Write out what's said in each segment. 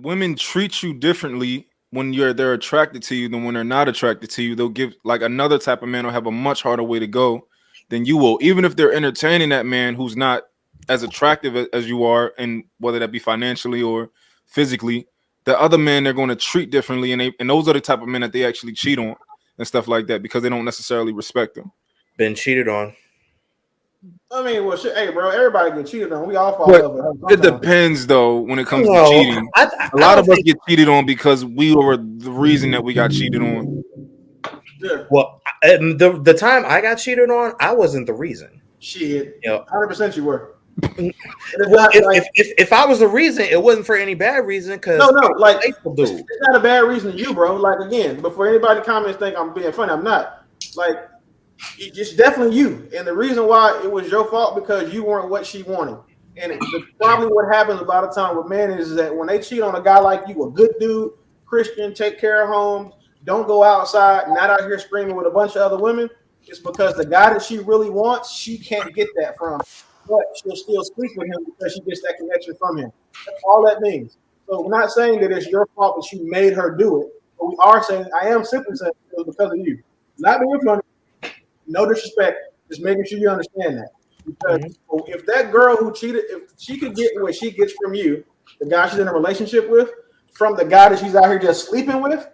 women treat you differently when they're attracted to you than when they're not attracted to you. They'll give like another type of man will have a much harder way to go than you will, even if they're entertaining that man who's not as attractive as you are, and whether that be financially or physically. The other men they're going to treat differently, and those are the type of men that they actually cheat on and stuff like that because they don't necessarily respect them. Been cheated on. I mean, well, shit, hey, bro, everybody get cheated on. We all fall in But love with her it sometimes. depends, though, when it comes to No, cheating. A I lot don't of us think. get cheated on because we were the reason that we got cheated on. Yeah, Well, the time I got cheated on, I wasn't the reason. shit, You know, 100% you were. And it's well, not like if I was the reason, it wasn't for any bad reason because no, like faithful it's, dude. it's not a bad reason to you, bro. Like again, before anybody comments think I'm being funny, I'm not. Like it's definitely you, and the reason why it was your fault because you weren't what she wanted. And probably what happens a lot of time with men is that when they cheat on a guy like you, a good dude, Christian, take care of homes, don't go outside, not out here screaming with a bunch of other women, it's because the guy that she really wants, she can't get that from. But she'll still sleep with him because she gets that connection from him. That's all that means. So we're not saying that it's your fault that you made her do it, but we are saying I am simply saying it was because of you. Not being funny, no disrespect, just making sure you understand that. Because Mhm. if that girl who cheated, if she could get what she gets from you, the guy she's in a relationship with, from the guy that she's out here just sleeping with,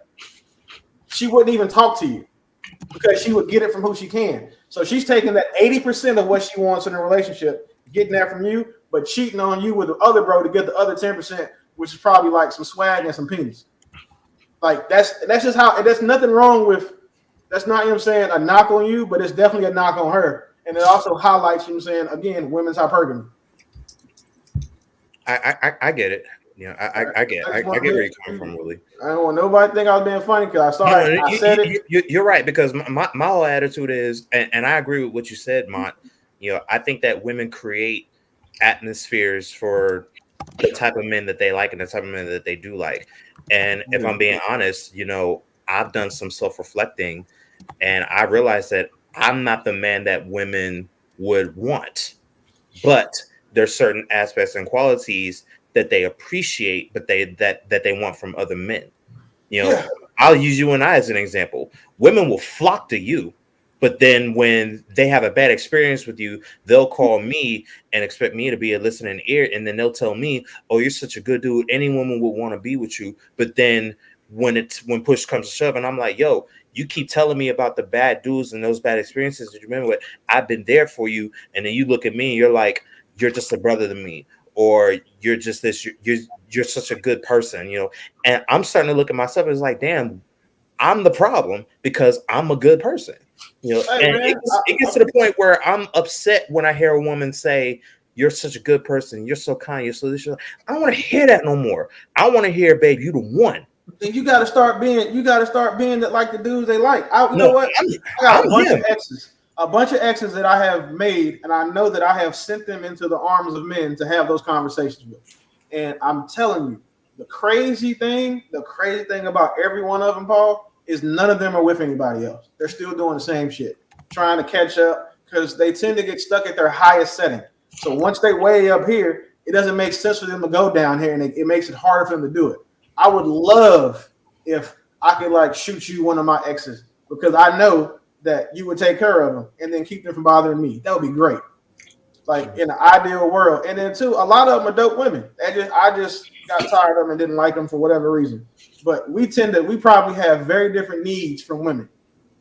she wouldn't even talk to you because she would get it from who she can. So she's taking that 80% of what she wants in a relationship, getting that from you, but cheating on you with the other bro to get the other 10%, which is probably like some swag and some penis. Like that's just how, and there's nothing wrong with that's not, you know what I'm saying, a knock on you, but it's definitely a knock on her. And it also highlights, you know what I'm saying, again, women's hypergamy. I get it. You know, I want get to where make you're coming from, Willie. I don't want nobody to think I was being funny because I saw No, it. I said it. you're right because my whole attitude is, and I agree with what you said, Mont. You know, I think that women create atmospheres for the type of men that they like and the type of men that they do like. And if I'm being honest, you know, I've done some self-reflecting, and I realized that I'm not the man that women would want, but there's certain aspects and qualities that they appreciate, but that they want from other men. You know, Yeah. I'll use you and I as an example. Women will flock to you, but then when they have a bad experience with you, they'll call me and expect me to be a listening ear, and then they'll tell me, "Oh, you're such a good dude. Any woman would want to be with you." But then when push comes to shove, and I'm like, "Yo, you keep telling me about the bad dudes and those bad experiences that you remember with. I've been there for you," and then you look at me and you're like, "You're just a brother to me." Or you're just this. You're such a good person, you know. And I'm starting to look at myself as like, damn, I'm the problem because I'm a good person. You know, Hey, and man. it gets to the point where I'm upset when I hear a woman say, "You're such a good person, you're so kind, you're so this." I don't want to hear that no more. I want to hear, "Babe, you the one." Then you got to start being. You got to start being that like the dudes they like. You know No, what? I'm I got I'm him. a bunch of exes that I have made, and I know that I have sent them into the arms of men to have those conversations with. And I'm telling you, the crazy thing about every one of them, Paul, is none of them are with anybody else. They're still doing the same shit, trying to catch up because they tend to get stuck at their highest setting. So once they way up here, it doesn't make sense for them to go down here, and it makes it harder for them to do it. I would love if I could like shoot you one of my exes because I know that you would take care of them and then keep them from bothering me. That would be great. Like in an ideal world. And then too, a lot of them are dope women. I just got tired of them and didn't like them for whatever reason. But we probably have very different needs from women.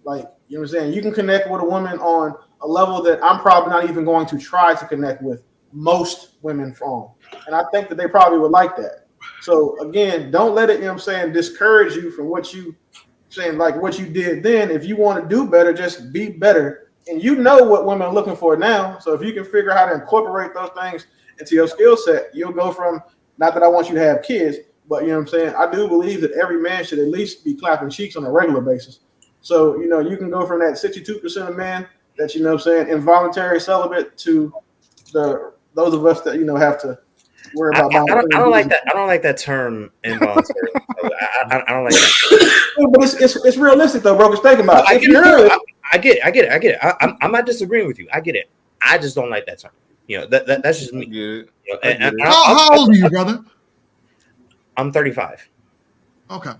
Like, you know what I'm saying? You can connect with a woman on a level that I'm probably not even going to try to connect with most women from. And I think that they probably would like that. So again, don't let it, you know what I'm saying, discourage you from what you saying, like what you did then. If you want to do better, just be better. And you know what women are looking for now. So if you can figure out how to incorporate those things into your skill set, you'll go from, not that I want you to have kids, but you know what I'm saying? I do believe that every man should at least be clapping cheeks on a regular basis. So, you know, you can go from that 62% of men that, you know what I'm saying, involuntary celibate to those of us that, you know, have to worry about buying I don't like things. that. I don't like that term involuntary. I don't like that. But it's realistic though, bro. Because think No, about it. I If get you it. could, I get it. I get it. I get it. I'm not disagreeing with you. I get it. I just don't like that term. You know, that's just I me. get it. You know, I get it. How old are you, brother? I'm 35. Okay.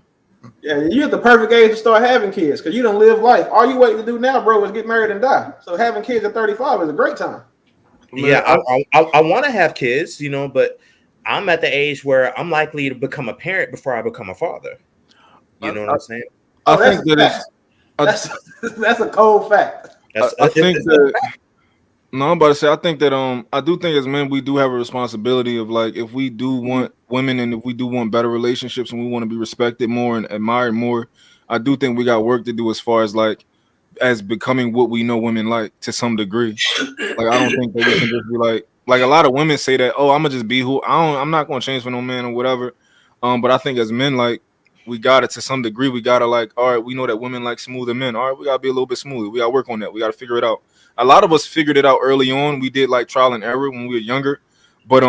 Yeah, you're at the perfect age to start having kids because you don't live life. All you waiting to do now, bro, is get married and die. So having kids at 35 is a great time. Yeah, Man, I want to have kids, but I'm at the age where I'm likely to become a parent before I become a father. You know what I'm saying? I Oh, that's think a that fact. That's a cold fact. That's I think that no, I'm about to say I think that I do think as men we do have a responsibility of like if we do want women and if we do want better relationships and we want to be respected more and admired more, I do think we got work to do as far as like as becoming what we know women like to some degree. Like I don't think that we can just be like a lot of women say that, oh, I'm gonna just be who I'm not gonna change for no man or whatever. But I think as men, like we got it to some degree. We gotta like, all right, we know that women like smoother men. All right, we gotta be a little bit smoother. We gotta work on that. We gotta figure it out. A lot of us figured it out early on. We did like trial and error when we were younger. But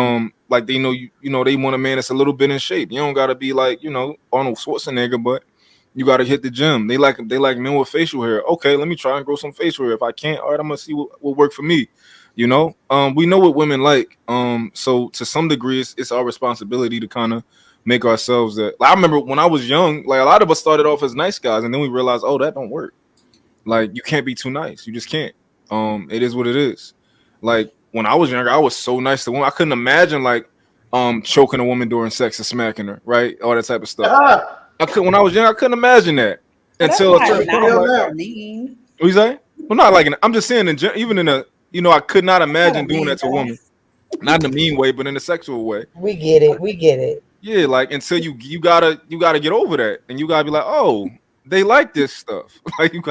like they know you know they want a man that's a little bit in shape. You don't gotta be like, Arnold Schwarzenegger, but you gotta hit the gym. They like men with facial hair. Okay, let me try and grow some facial hair. If I can't, all right, I'm gonna see what work for me. We know what women like. So to some degree, it's our responsibility to kind of make ourselves that. Like, I remember when I was young, like a lot of us started off as nice guys, and then we realized, oh, that don't work. Like you can't be too nice. You just can't. It is what it is. Like when I was younger, I was so nice to women. I couldn't imagine like choking a woman during sex and smacking her, right? All that type of stuff. I could when I was young, I couldn't imagine that until a certain point. I'm like, what you say? Well, not like I'm just saying, even in a, I could not imagine doing that to a woman, not in a mean way, but in a sexual way. We get it. We get it. Yeah, like until you gotta get over that, and you gotta be like, oh, they like this stuff. Like you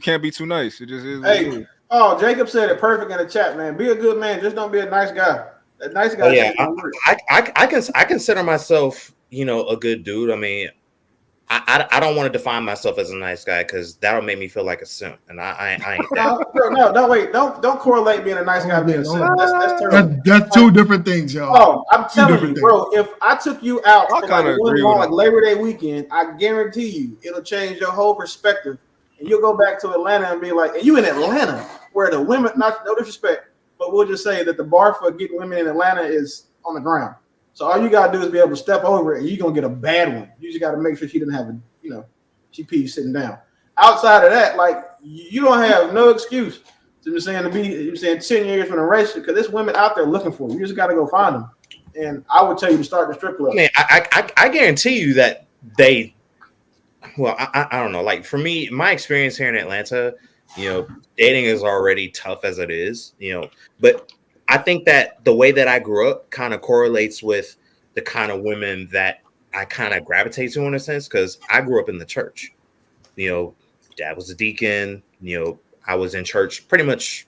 can't be too nice. It just is. Hey, oh, Jacob said it perfect in the chat, man. Be a good man, just don't be a nice guy. A nice guy. Oh, yeah, I consider myself, a good dude. I mean, I don't want to define myself as a nice guy because that'll make me feel like a simp, and I ain't that. No, wait, don't correlate being a nice guy being a simp. That's terrible. That's two different things, y'all. Oh, I'm telling you, bro. If I took you out for like one long like Labor Day weekend, I guarantee you it'll change your whole perspective, and you'll go back to Atlanta and be like, and you in Atlanta where the women, not no disrespect, but we'll just say that the bar for getting women in Atlanta is on the ground. So all you gotta do is be able to step over it, and you're gonna get a bad one. You just gotta make sure she didn't have she pees sitting down. Outside of that, like you don't have no excuse to be saying 10 years from the race because there's women out there looking for you. You just gotta go find them. And I would tell you to start the strip club. I mean, I guarantee you that they. Well, I don't know. Like for me, my experience here in Atlanta, dating is already tough as it is. But I think that the way that I grew up kind of correlates with the kind of women that I kind of gravitate to in a sense, because I grew up in the church. Dad was a deacon. I was in church pretty much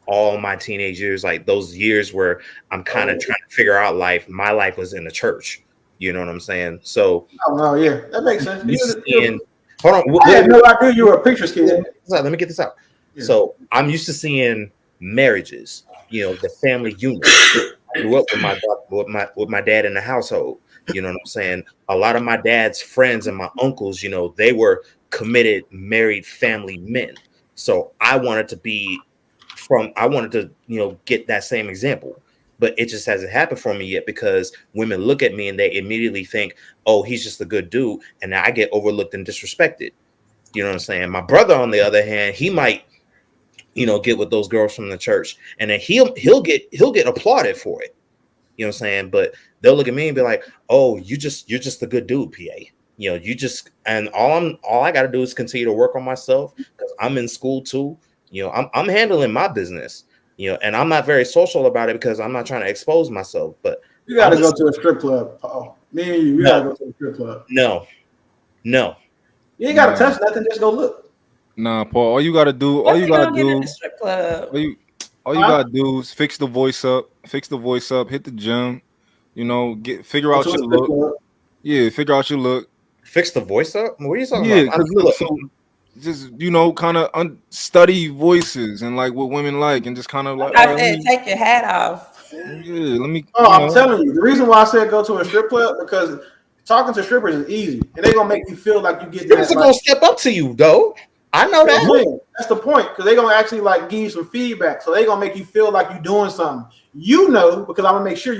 all my teenage years, like those years where I'm kind of trying to figure out life. My life was in the church. You know what I'm saying? So, yeah, that makes sense. Hold on. I had no idea you were a pictures kid. Let me get this out. Yeah. So I'm used to seeing marriages, the family unit. I grew up with my dad in the household. You know what I'm saying? A lot of my dad's friends and my uncles, they were committed, married family men. So I wanted to get that same example. But it just hasn't happened for me yet because women look at me and they immediately think, oh, he's just a good dude. And I get overlooked and disrespected. You know what I'm saying? My brother, on the other hand, he might, get with those girls from the church and then he'll get applauded for it. You know what I'm saying? But they'll look at me and be like, oh, you're just a good dude, PA. And all I got to do is continue to work on myself because I'm in school too. I'm handling my business. And I'm not very social about it because I'm not trying to expose myself. But you got to go to a strip club. Oh, me and you got to go to a strip club. No. You ain't got to touch nothing. Just go look. Nah, Paul. All you got to do is fix the voice up. Hit the gym. Figure out your look. Yeah, figure out your look. Fix the voice up. What are you talking about? Look, so just kind of study voices and like what women like, and just kind of like. I said, take your hat off. Yeah, let me. I'm telling you, the reason why I said go to a strip club because talking to strippers is easy, and they're gonna make you feel like you get. Strippers are gonna step up to you, though. I know that. That's the point, because they're gonna actually give you some feedback, so they're gonna make you feel like you're doing something. Because I'm gonna make sure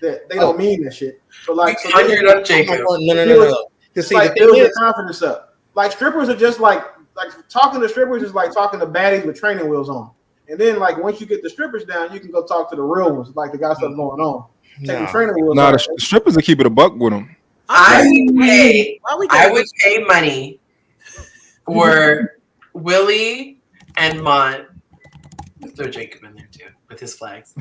that they don't mean that shit. But like, so conjured up Jacob. No. Because see, like the build thing your is, confidence up. Like strippers are just like talking to strippers is like talking to baddies with training wheels on. And then like once you get the strippers down, you can go talk to the real ones, like the got stuff going on. Taking training wheels Nah, off. the strippers will keep it a buck with them. I would pay money for Willie and Mont. Let's throw Jacob in there too with his flags.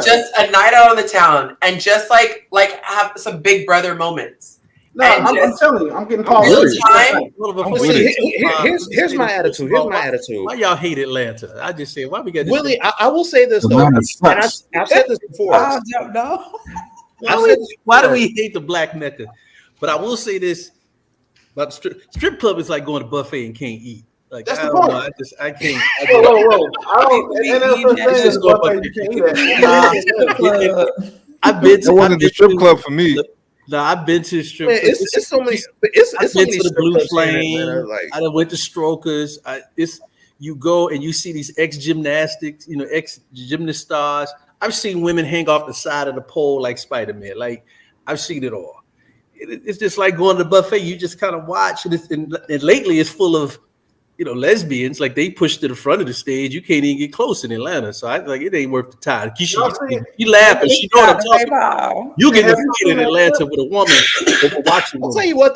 Just a night out on the town and just like have some big brother moments. No, I'm telling you, I'm getting called. Here's Here's my attitude. Here's my attitude. Why y'all hate Atlanta? I just said, why we got this? Willie, I will say this though, and I've said this before. I don't know. Why do we hate the Black Mecca? But I will say this about the strip club is like going to buffet and can't eat. Like That's I the don't point. know. I can't. Whoa! I don't. And there's such thing as a buffet. You can't eat that. I've been to. It wasn't the strip club for me. No, I've been to strip. Man, it's so many. It's I've so been many to the strip Blue clubs here, Flame. man, like, I went to Strokers. You go and you see these ex gymnastics, ex gymnast stars. I've seen women hang off the side of the pole like Spider-Man. Like I've seen it all. It's just like going to the buffet. You just kind of watch, and lately it's full of lesbians. Like they push to the front of the stage. You can't even get close in Atlanta. So I like it ain't worth the time. She laughing. She know what I'm talking about. You get defeated in Atlanta with a woman watching. I'll tell you what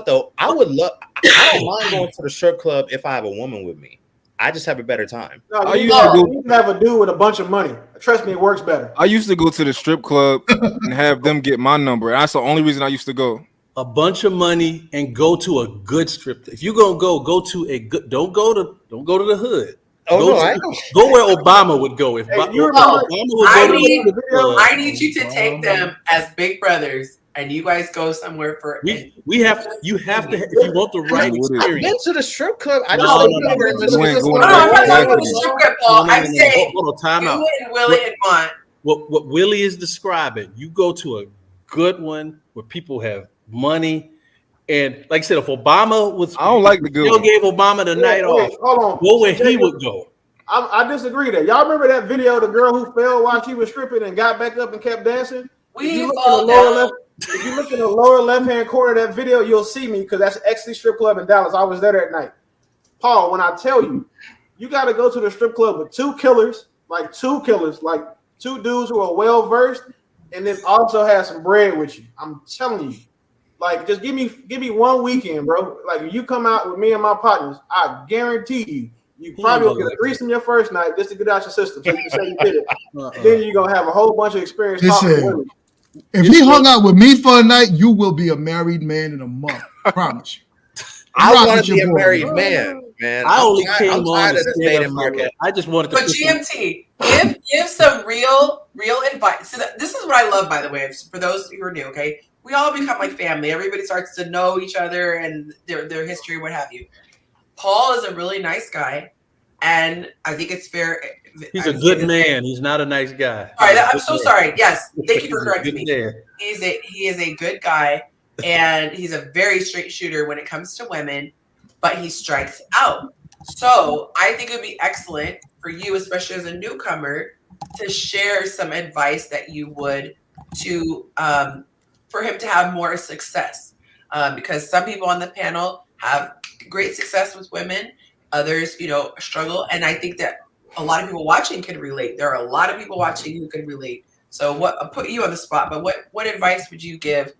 though. I would love. I don't mind going to the strip club if I have a woman with me. I just have a better time. No, you have a dude with a bunch of money. Trust me, it works better. I used to go to the strip club and have them get my number. That's the only reason I used to go. A bunch of money and go to a good strip club. If you're gonna go to a good. Don't go to the hood. Go where Obama would go. If Obama would go I need you to take them as big brothers, and you guys go somewhere for. You have to. If you want the right experience. I've been to the strip club. I just I'm not talking about the strip club, Paul. I'm saying hold on, time out. Willie and Mont. What Willie is describing, you go to a good one where people have money. And like I said, if Obama was, I don't like the good. Still gave Obama the night off. Hold on, go where he would go. I disagree there. Y'all remember that video of the girl who fell while she was stripping and got back up and kept dancing? If you look in the lower left-hand corner of that video, you'll see me because that's Exley Strip Club in Dallas. I was there that night. Paul, when I tell you, you got to go to the strip club with two killers, like two dudes who are well-versed, and then also have some bread with you. I'm telling you. Like, just give me 1 weekend, bro. Like, if you come out with me and my partners, I guarantee you probably will get a threesome your first night just to get out your system so you can say you did it. Then you're going to have a whole bunch of experience talking to women. If he hung out with me for a night, you will be a married man in a month. I promise you. I want to be a married man, man. I only came on to stay in market. I just wanted to. But GMT, give some real advice. So this is what I love, by the way, for those who are new. Okay, we all become like family. Everybody starts to know each other and their history, what have you. Paul is a really nice guy, and I think it's fair. He's a good man. He's not a nice guy. All right, I'm so sorry. Yes, thank you for correcting me. He is a good guy, and he's a very straight shooter when it comes to women, but he strikes out. So I think it would be excellent for you, especially as a newcomer, to share some advice that you would to for him to have more success. Because some people on the panel have great success with women, others, struggle, and I think that a lot of people watching can relate. There are a lot of people watching who can relate. So I'll put you on the spot, but what advice would you give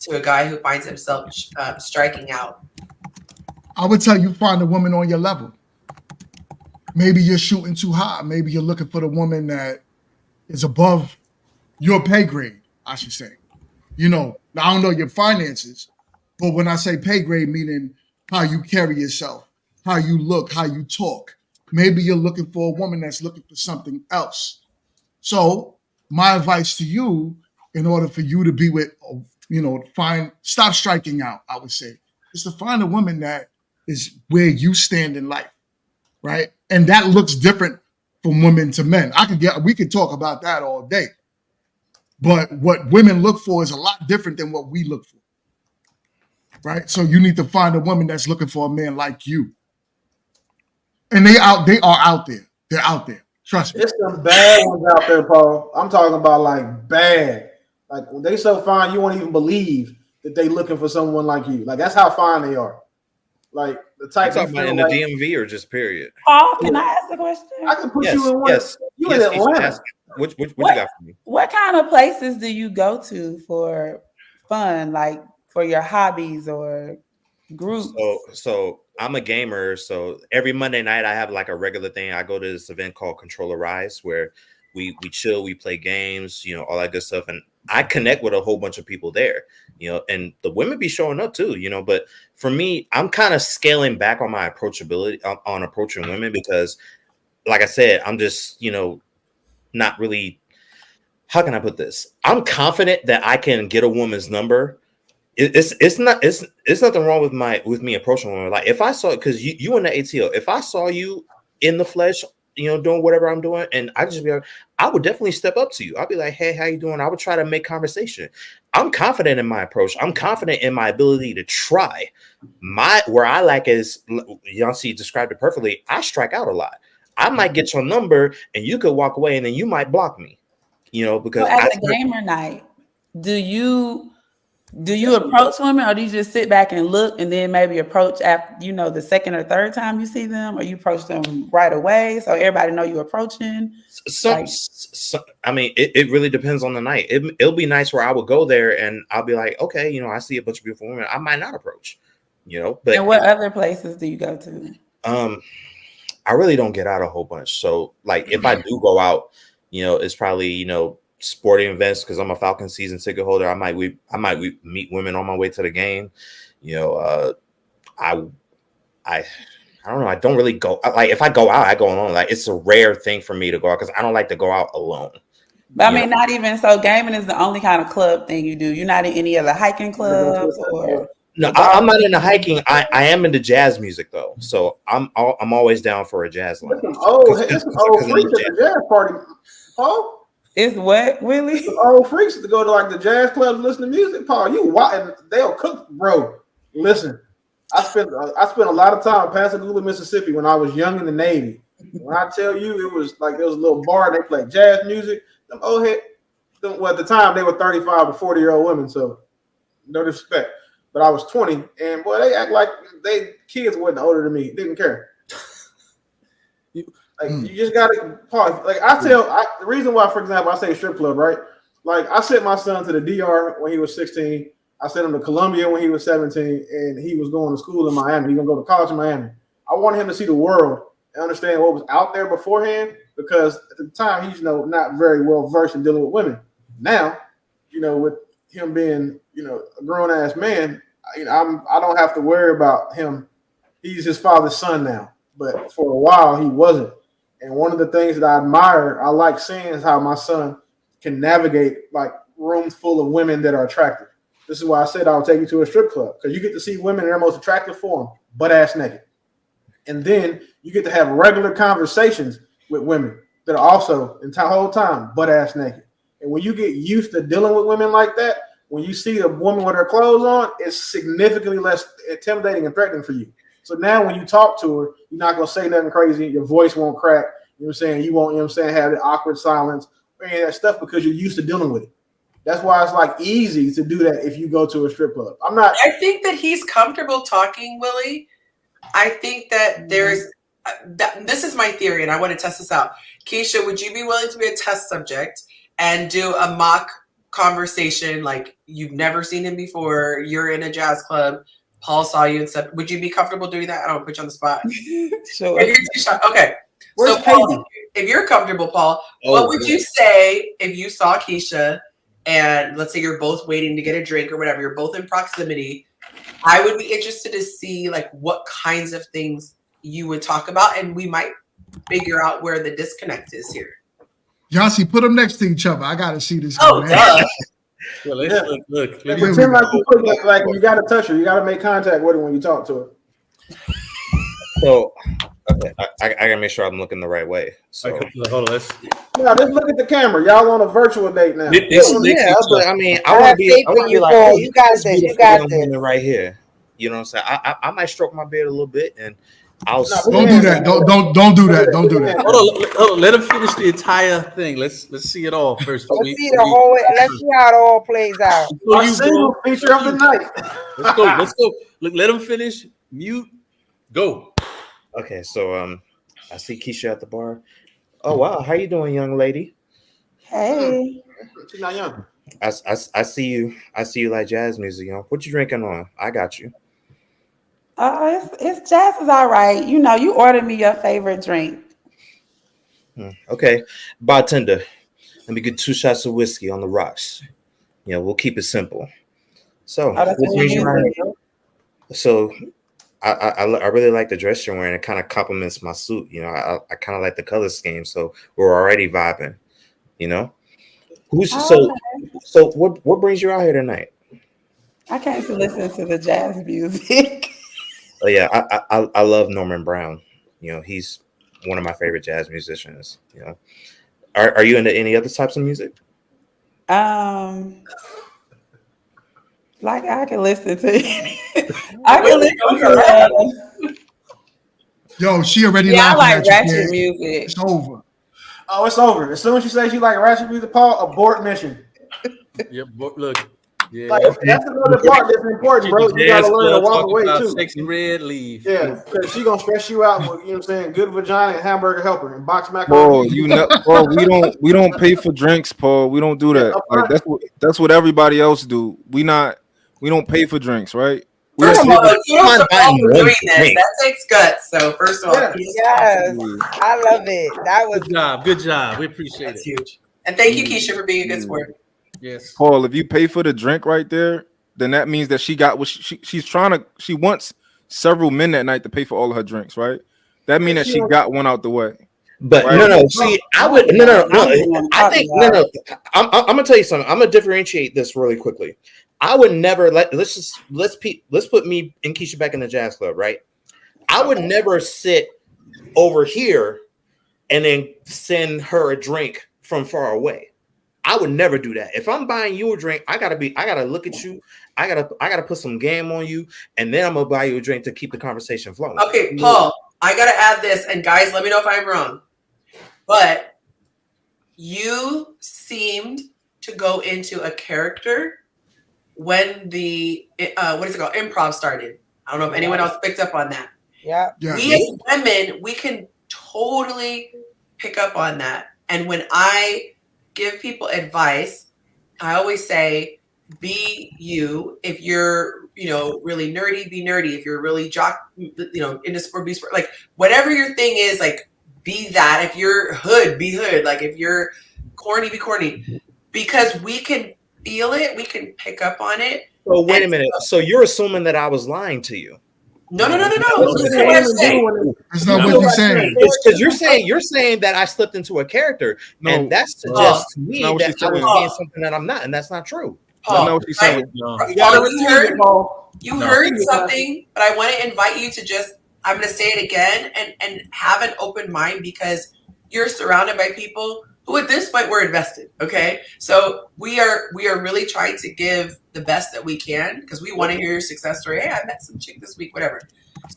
to a guy who finds himself striking out? I would tell you, find a woman on your level. Maybe you're shooting too high. Maybe you're looking for the woman that is above your pay grade, I should say. Now, I don't know your finances, but when I say pay grade, meaning how you carry yourself, how you look, how you talk. Maybe you're looking for a woman that's looking for something else. So my advice to you, in order for you to be with, stop striking out, I would say, is to find a woman that is where you stand in life, right? And that looks different from women to men. We could talk about that all day. But what women look for is a lot different than what we look for, right? So you need to find a woman that's looking for a man like you. And they are out there. They're out there. Trust me. It's some bad ones out there, Paul. I'm talking about like bad. Like when they so fine, you won't even believe that they looking for someone like you. Like that's how fine they are. Like the You type you talking about feel in the like DMV or just period? Paul, can I ask a question? I can put Yes, you in one. yes, You in yes. Keisha, Atlanta. ask what you What got for me? what kind of places do you go to for fun, like for your hobbies or groups? So I'm a gamer. So every Monday night I have like a regular thing. I go to this event called Controller Rise where we chill, we play games, you know, all that good stuff. And I connect with a whole bunch of people there, you know, and the women be showing up too, you know. But for me, I'm kind of scaling back on my approachability on approaching women because, like I said, I'm just, you know, not really. How can I put this? I'm confident that I can get a woman's number. It's nothing wrong with me approaching women. Like if I saw, because you in the ATO, if I saw you in the flesh, you know, doing whatever I'm doing, and I just be like, I would definitely step up to you. I'd be like, hey, how you doing? I would try to make conversation. I'm confident in my approach. I'm confident in my ability to try. Where I lack is, Yancy described it perfectly. I strike out a lot. I might get your number and you could walk away and then you might block me, you know, So because at the gamer night, do you approach women, or do you just sit back and look and then maybe approach after, you know, the second or third time you see them, or you approach them right away so everybody know you're approaching? I mean, it really depends on the night. It'll be nice where I would go there and I'll be like, okay, you know, I see a bunch of beautiful women. I might not approach, you know, but And what other places do you go to? I really don't get out a whole bunch. So like if I do go out, you know, it's probably, you know, sporting events because I'm a Falcon season ticket holder. I might meet women on my way to the game. You know, I don't know. I don't really go like if I go out, I go alone. Like it's a rare thing for me to go out because I don't like to go out alone. But I mean, not even so. Gaming is the only kind of club thing you do. You're not in any other hiking clubs or. No, I'm not into hiking. I am into jazz music though, so I'm always down for a jazz lounge. It's some old freaks at the jazz party, Paul. It's what, Willie? Some old freaks to go to like the jazz clubs and listen to music, Paul. You and they'll cook, bro. Listen, I spent a lot of time in Pascagoula, Mississippi when I was young in the Navy. When I tell you, it was like there was a little bar. They played jazz music. Them old head. Well, at the time they were 35 to 40-year-old women, so no disrespect. But I was 20, and boy, they act like kids wasn't older than me. Didn't care. Like you just gotta pause. Like the reason why, for example, I say strip club, right? Like I sent my son to the DR when he was 16. I sent him to Columbia when he was 17, and he was going to school in Miami. He's gonna go to college in Miami. I wanted him to see the world and understand what was out there beforehand, because at the time he's not very well versed in dealing with women. Now, with him being a grown ass man, I don't have to worry about him. He's his father's son now, but for a while he wasn't. And one of the things that I like seeing is how my son can navigate like rooms full of women that are attractive. This is why I said I'll take you to a strip club, because you get to see women in their most attractive form, butt ass naked. And then you get to have regular conversations with women that are also the whole time butt ass naked. And when you get used to dealing with women like that, when you see a woman with her clothes on, it's significantly less intimidating and threatening for you. So now when you talk to her, you're not going to say nothing crazy. Your voice won't crack. You know what I'm saying? You won't, have the awkward silence or any of that stuff, because you're used to dealing with it. That's why it's like easy to do that if you go to a strip club. I think that he's comfortable talking, Willie. I think that there's this is my theory, and I want to test this out. Keisha, would you be willing to be a test subject and do a mock conversation like you've never seen him before? You're in a jazz club. Paul saw you and said, would you be comfortable doing that? I don't put you on the spot. Sure. Okay. Where's so, Paul, if you're comfortable, Paul, what would you say if you saw Keisha and let's say you're both waiting to get a drink or whatever, you're both in proximity? I would be interested to see like what kinds of things you would talk about, and we might figure out where the disconnect is here. Yossi, put them next to each other. I got to see this. Oh, duh. Well, look. Pretend like you got to touch her. You got to make contact with her when you talk to her. So, okay, I gotta make sure I'm looking the right way. So, hold on. Now, just look at the camera. Y'all on a virtual date now. But I mean, I want to be like, oh, you got this. You got this. Right here. You know what I'm saying? I might stroke my beard a little bit, and I'll Don't do that. Don't do that. Don't do that. Hold on. Let him finish the entire thing. Let's see it all first. Let's see the whole. Let's see how it all plays out. Our single feature of the night. Let's go. Look, let him finish. Mute. Go. Okay, so I see Keisha at the bar. Oh wow, how you doing, young lady? Hey. She's not young. I see you. I see you like jazz music. You know what you drinking on? I got you. It's jazz is all right. You know, you ordered me your favorite drink. Okay, bartender, let me get 2 shots of whiskey on the rocks. You know, we'll keep it simple. So, Oh, that's what you usually do? so I really like the dress you're wearing. It kind of complements my suit. You know, I kind of like the color scheme. So we're already vibing. You know, so what brings you out here tonight? I came to listen to the jazz music. Oh yeah, I love Norman Brown. You know, he's one of my favorite jazz musicians. You know, are you into any other types of music? Like I can listen to I can listen to Yo, she already yeah, I laughing like at you, ratchet kid. music. It's over. Oh, it's over. As soon as she says she like ratchet music, Paul, abort mission. Yeah, look. Yeah. Like that's another part that's important, bro. You gotta learn to walk away too. Sexy red, leave. Yeah, because she gonna stress you out with, you know what I'm saying, good vagina and hamburger helper and box Paul, macaroni. Paul, we don't pay for drinks, Paul. We don't do that. Like that's what everybody else do. We don't pay for drinks, right? First of all, you don't support doing this. drink. That takes guts. So first of all, Yes, I love it. That was Good job. We appreciate that's it. huge. And thank you, Keisha, for being a good sport. Yes. Paul, if you pay for the drink right there, then that means that she got what she wants several men that night to pay for all of her drinks, right? That means that she got one out the way. But right? no. See, I would no. I think no. I'm gonna tell you something. I'm gonna differentiate this really quickly. I would never let's put me and Keisha back in the jazz club, right? I would never sit over here and then send her a drink from far away. I would never do that. If I'm buying you a drink, I gotta look at you. I gotta put some game on you, and then I'm gonna buy you a drink to keep the conversation flowing. Okay, Paul, I gotta add this, and guys, let me know if I'm wrong. But you seemed to go into a character when the what is it called? Improv started. I don't know if anyone else picked up on that. yeah. We as women, we can totally pick up on that. And when I give people advice, I always say, be you. If you're, really nerdy, be nerdy. If you're really into sport, be sport. Like whatever your thing is, like be that. If you're hood, be hood. Like if you're corny, be corny. Because we can feel it, we can pick up on it. So wait a minute. So you're assuming that I was lying to you? No. That's not what you're saying. Because you're saying that I slipped into a character, and that suggests to me that I was being something that I'm not, and that's not true. Paul, know what she's saying. You heard something, but I want to invite you to I'm going to say it again and have an open mind, because you're surrounded by people who at this point we're invested. Okay. So we are really trying to give the best that we can, because we want to hear your success story. Hey, I met some chick this week, whatever.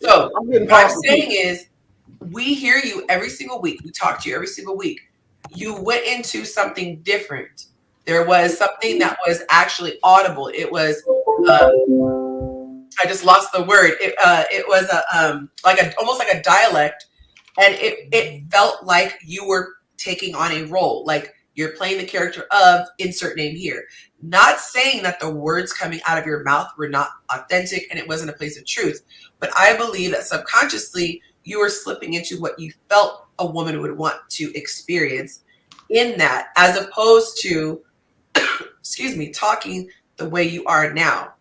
So what I'm saying is we hear you every single week. We talk to you every single week. You went into something different. There was something that was actually audible. It was, I just lost the word. It was almost like a dialect, and it felt like you were taking on a role, like you're playing the character of insert name here. Not saying that the words coming out of your mouth were not authentic and it wasn't a place of truth, but I believe that subconsciously you were slipping into what you felt a woman would want to experience in that, as opposed to talking the way you are now.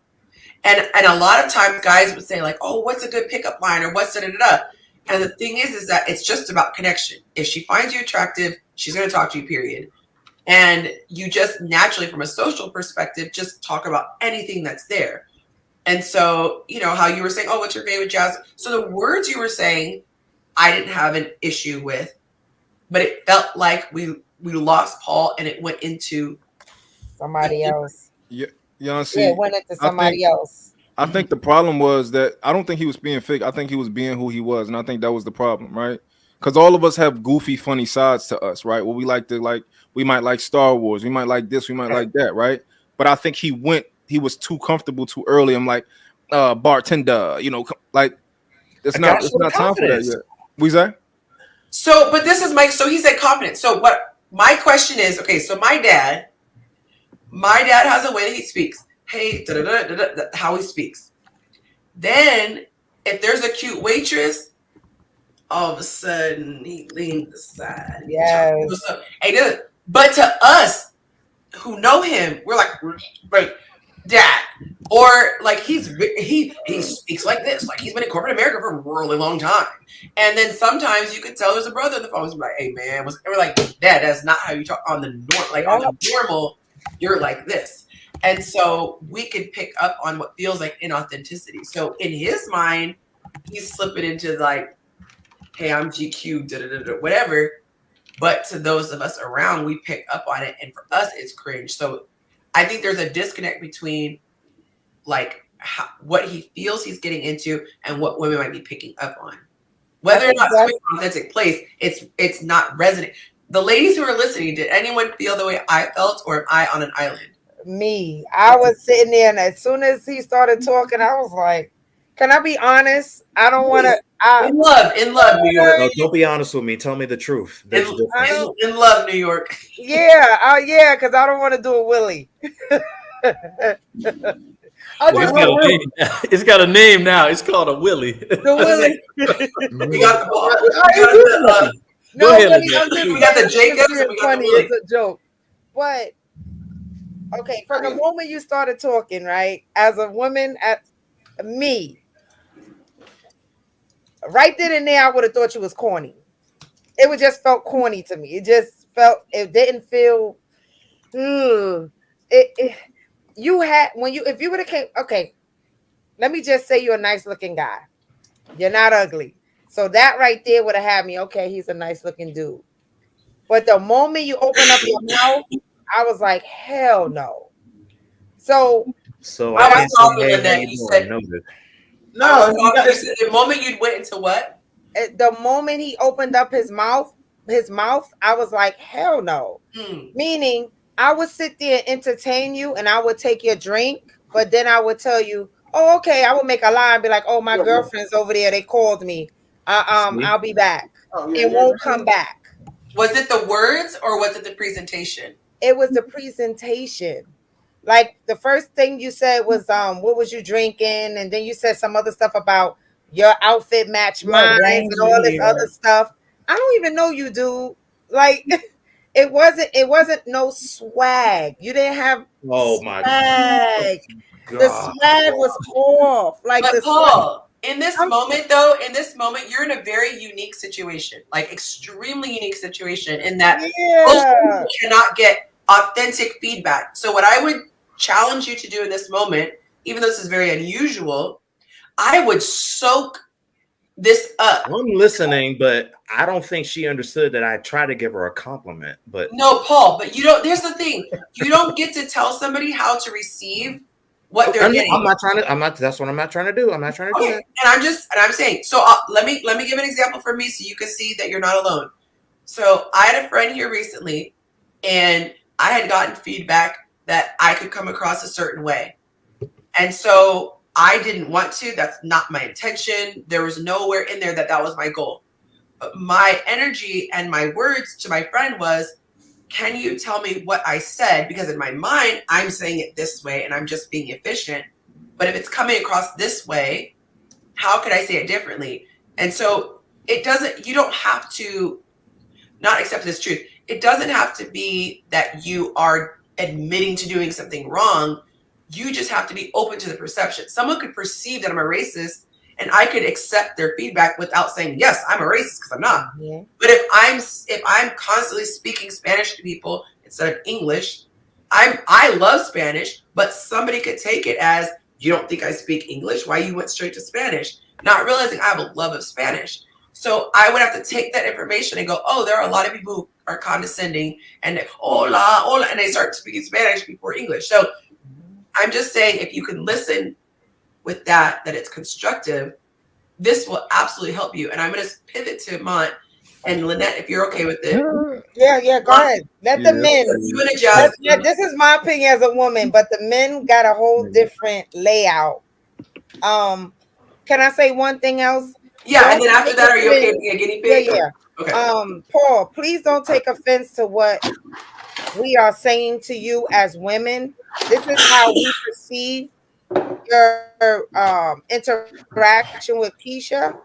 And a lot of times guys would say like, oh, what's a good pickup line, or what's da-da-da-da. And the thing is that it's just about connection. If she finds you attractive, she's going to talk to you, period. And you just naturally, from a social perspective, just talk about anything that's there. And so, how you were saying, oh, what's your favorite jazz? So the words you were saying, I didn't have an issue with, but it felt like we lost Paul and it went into somebody else. Yeah, see, it went into somebody else. I think the problem was that I don't think he was being fake. I think he was being who he was, and I think that was the problem, right? Because all of us have goofy, funny sides to us, right? Well, we like to like, we might like Star Wars, we might like this, we might like that, right? But I think he was too comfortable too early. I'm like, bartender, like it's not time for that yet. We say? So, but this is Mike. So he said confidence. So what my question is, okay, so my dad has a way that he speaks. Hey, how he speaks. Then if there's a cute waitress, all of a sudden he leans aside. Yes. But to us who know him, we're like dad. Or like he speaks like this, like he's been in corporate America for a really long time. And then sometimes you could tell there's a brother on the phone who's like, hey man, and we're like, Dad, that's not how you talk on the normal, you're like this. And so we could pick up on what feels like inauthenticity. So in his mind, he's slipping into like, hey, I'm GQ, whatever. But to those of us around, we pick up on it. And for us, it's cringe. So I think there's a disconnect between like what he feels he's getting into and what women might be picking up on. Whether or not it's an authentic place, it's not resonant. The ladies who are listening, did anyone feel the way I felt, or am I on an island? Me. I was sitting there, and as soon as he started talking, I was like, can I be honest? I don't want to. In love, New York. No, don't be honest with me. Tell me the truth. In love, New York. Yeah, because I don't want to do a Willie. It's got a name now. It's called a Willie. The Willie. We got the ball. No, Go ahead, we got the Jacobs. And we got funny. the Willie. It's a joke. But okay, from the moment you started talking, right? As a woman, at me, right then and there, I would have thought you was corny. It would just felt corny to me. It just felt. It didn't feel. You had if you would have came. Okay, let me just say you're a nice looking guy. You're not ugly. So that right there would have had me. Okay, he's a nice looking dude. But the moment you open up your mouth, I was like, hell no. So I was talking to that. You said no. The moment you went into what? The moment he opened up his mouth, I was like, hell no. Meaning, I would sit there and entertain you, and I would take your drink, but then I would tell you, oh, okay. I would make a lie and be like, oh, my girlfriend's over there. They called me. I'll be back. It won't come back. Was it the words or was it the presentation? It was the presentation. Like the first thing you said was, what was you drinking? And then you said some other stuff about your outfit match mine and all this other stuff. I don't even know you, dude. Like it wasn't no swag. You didn't have my swag. God. The swag was off. Like but Paul, in this moment, you're in a very unique situation, like extremely unique situation in that most people cannot get authentic feedback. So what I would challenge you to do in this moment, even though this is very unusual, I would soak this up. I'm listening, but I don't think she understood that I tried to give her a compliment. But no, Paul, but you don't. There's the thing. You don't get to tell somebody how to receive what they're getting. That's what I'm not trying to do. I'm not trying to do that. And I'm saying, so let me give an example for me so you can see that you're not alone. So I had a friend here recently, and I had gotten feedback that I could come across a certain way. And so I didn't want to. That's not my intention. There was nowhere in there that was my goal. But my energy and my words to my friend was, can you tell me what I said? Because in my mind, I'm saying it this way and I'm just being efficient. But if it's coming across this way, how could I say it differently? And so you don't have to not accept this truth. It doesn't have to be that you are admitting to doing something wrong. You just have to be open to the perception. Someone could perceive that I'm a racist and I could accept their feedback without saying, yes, I'm a racist, because I'm not. Yeah. But if I'm constantly speaking Spanish to people instead of English, I love Spanish, but somebody could take it as, you don't think I speak English? Why you went straight to Spanish? Not realizing I have a love of Spanish. So I would have to take that information and go, oh, there are a lot of people who are condescending and hola, and they start speaking Spanish before English. So I'm just saying, if you can listen with that it's constructive, this will absolutely help you. And I'm going to pivot to Mont and Lynette, if you're okay with it. Yeah, go ahead. Let the men. You and adjust. This is my opinion as a woman, but the men got a whole different layout. Can I say one thing else? Yeah, and then after that, are you okay being a guinea pig? Yeah. Okay. Paul, please don't take offense to what we are saying to you as women. This is how we perceive your interaction with Keisha.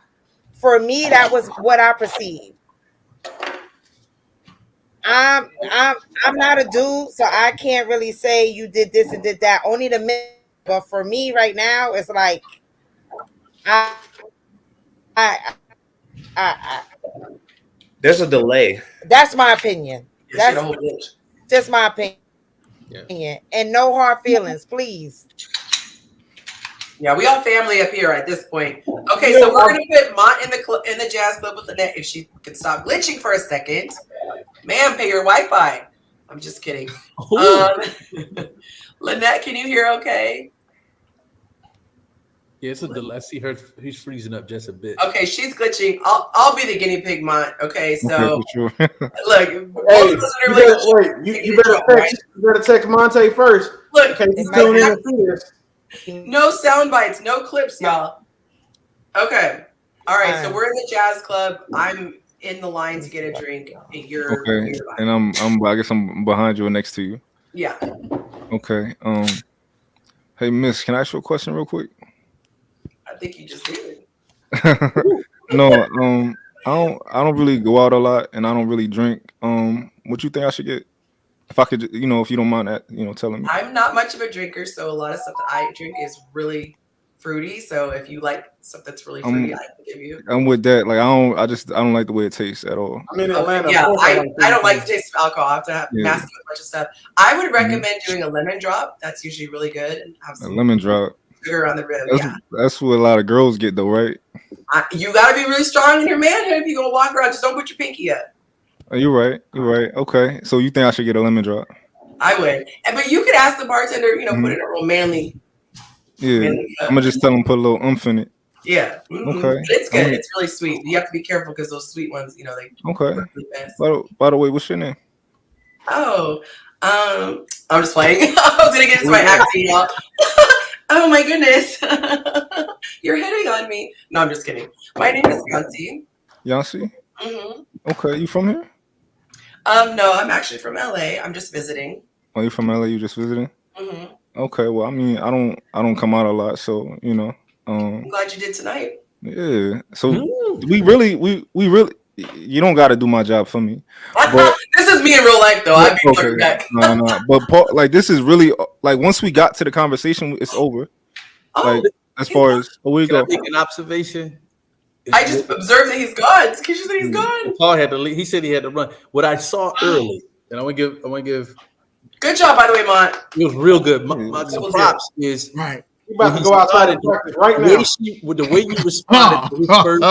For me, that was what I perceived. I'm not a dude, so I can't really say you did this and did that. Only the men. But for me right now, it's like There's a delay. That's my opinion. Yeah, That's just my opinion. Yeah. And no hard feelings, please. Yeah, we all family up here at this point. Okay, so we're gonna put Mont in the jazz club with Lynette if she can stop glitching for a second. Ma'am, pay your Wi-Fi. I'm just kidding. Lynette, can you hear okay? Yeah, it's a delay. I see her. He's freezing up just a bit. Okay, she's glitching. I'll be the guinea pig, Mont. Okay, so sure. look, hey, you better text Monte first. Look, okay, he's tuning in to see this. No sound bites, no clips, y'all. Okay, all right. So we're in the jazz club. I'm in the line to get a drink. And you're okay, and I guess I'm behind you or next to you. Yeah. Okay. Hey, Miss, can I ask you a question real quick? I think you just did. No, I don't really go out a lot, and I don't really drink. What you think I should get? If I could, if you don't mind that, telling me. I'm not much of a drinker, so a lot of stuff that I drink is really fruity. So if you like stuff that's really fruity, I can give you. I'm with that. Like I don't like the way it tastes at all. I mean, Atlanta. Yeah, I don't like the taste of alcohol. I have to have mask with a bunch of stuff. I would recommend doing a lemon drop. That's usually really good. And have some lemon drop. Sugar on the rim. That's what a lot of girls get though, right? You got to be really strong in your manhood if you're gonna walk around. Just don't put your pinky up. Oh, you're right. Okay, so you think I should get a lemon drop? I would, but you could ask the bartender. Put in a real manly. Yeah, I'm gonna just tell them put a little oomph in it. Yeah. Okay. It's good. It's really sweet. You have to be careful because those sweet ones, they. Okay. By the way, what's your name? Oh, I'm just playing. I was gonna get into my accent, y'all. Oh my goodness, you're hitting on me. No, I'm just kidding. My name is Yancy. Yancy? Mm-hmm. Okay, you from here? No, I'm actually from LA. I'm just visiting. Oh, you from LA? You just visiting? Mm-hmm. Okay, well, I mean, I don't come out a lot, so I'm glad you did tonight. Yeah. So we really, you don't got to do my job for me. But this is me in real life, though. I'd be okay. Back. No. But Paul, this is really once we got to the conversation, it's over. As far as we go. Make an observation. I just observed that he's gone. Keisha said he's gone. Paul had to leave. He said he had to run. What I saw early, and I want to give. Good job, by the way, Mont. It was real good. My props is right. You about to go outside and practice right now. With the way you responded to his first.